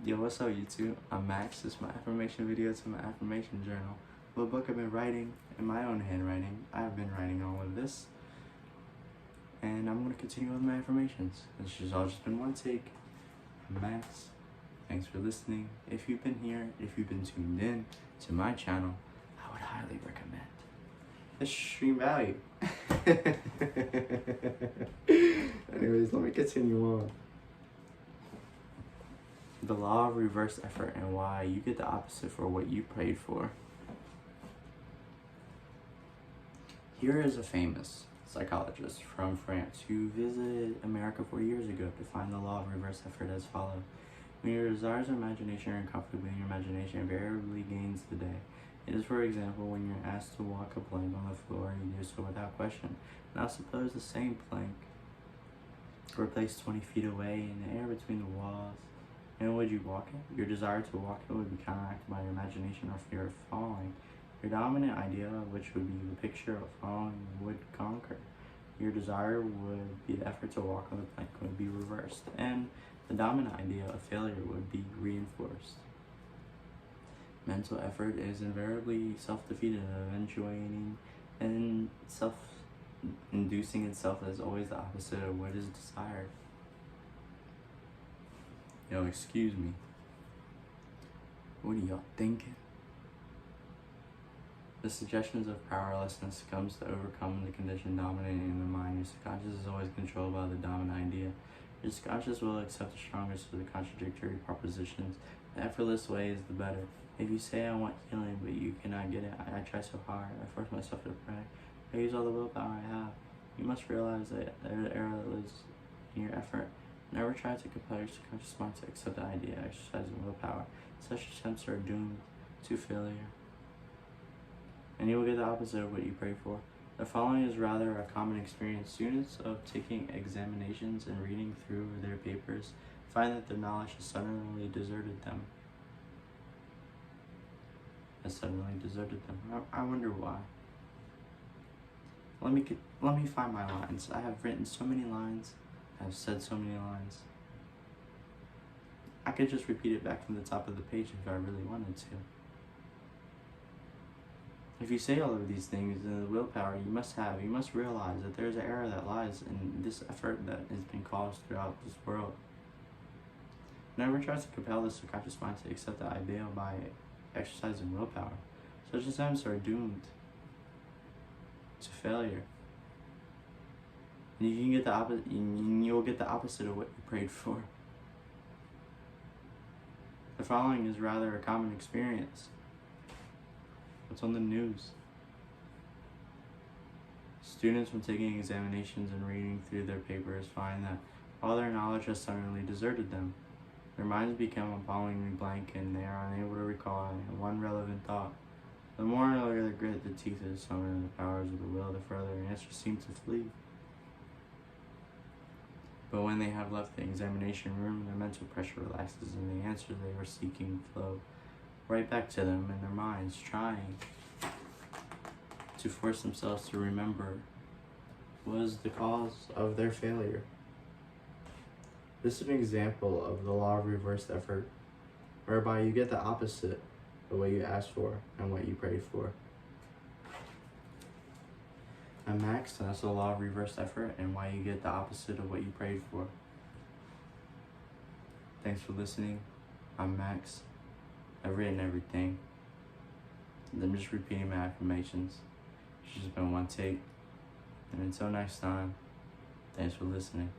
Yo, what's up YouTube? I'm Max. This is my affirmation video to my affirmation journal. What book I've been writing in my own handwriting. I've been writing all of this. And I'm going to continue with my affirmations. This has all just been one take. I'm Max. Thanks for listening. If you've been here, if you've been tuned in to my channel, I would highly recommend the stream value. Anyways, let me continue on. The law of reverse effort and why you get the opposite for what you prayed for. Here is a famous psychologist from France who visited America 4 years ago to find the law of reverse effort as follows. When your desires or imagination are in conflict with your imagination, invariably gains the day. It is, for example, when you're asked to walk a plank on the floor, you do so without question. Now suppose the same plank were placed 20 feet away in the air between the walls. And would you walk it? Your desire to walk it would be counteracted by your imagination or fear of falling. Your dominant idea, which would be the picture of falling, would conquer. Your desire would be the effort to walk on the plank would be reversed, and the dominant idea of failure would be reinforced. Mental effort is invariably self-defeated, eventuating and self-inducing itself is always the opposite of what is desired. Yo, excuse me. What are y'all thinking? The suggestions of powerlessness comes to overcome the condition dominating in the mind. Your subconscious is always controlled by the dominant idea. Your subconscious will accept the strongest of the contradictory propositions. The effortless way is the better. If you say I want healing, but you cannot get it, I try so hard, I force myself to pray, I use all the willpower I have. You must realize that the error lives in your effort. Never try to compel your subconscious mind to accept the idea, exercising willpower. Such attempts are doomed to failure, and you will get the opposite of what you pray for. The following is rather a common experience. Students of taking examinations and reading through their papers find that their knowledge has suddenly deserted them. I wonder why. Let me find my lines. I have written so many lines. I've said so many lines. I could just repeat it back from the top of the page if I really wanted to. If you say all of these things in the willpower you must realize that there's an error that lies in this effort that has been caused throughout this world. Never tries to compel the subconscious mind to accept the ideal by exercising willpower. Such attempts are doomed to failure. And you can get the opposite. You'll get the opposite of what you prayed for. The following is rather a common experience. What's on the news? Students, when taking examinations and reading through their papers, find that all their knowledge has suddenly deserted them. Their minds become appallingly blank, and they are unable to recall one relevant thought. The more they grit the teeth of summoning the powers of the will, the further answers seem to flee. But when they have left the examination room, their mental pressure relaxes and the answers they were seeking flow right back to them in their minds, trying to force themselves to remember was the cause of their failure. This is an example of the law of reversed effort, whereby you get the opposite of what you asked for and what you prayed for. I'm Max, and that's the law of reversed effort and why you get the opposite of what you prayed for. Thanks for listening. I'm Max. I've written everything. I'm just repeating my affirmations. It's just been one take. And until next time, thanks for listening.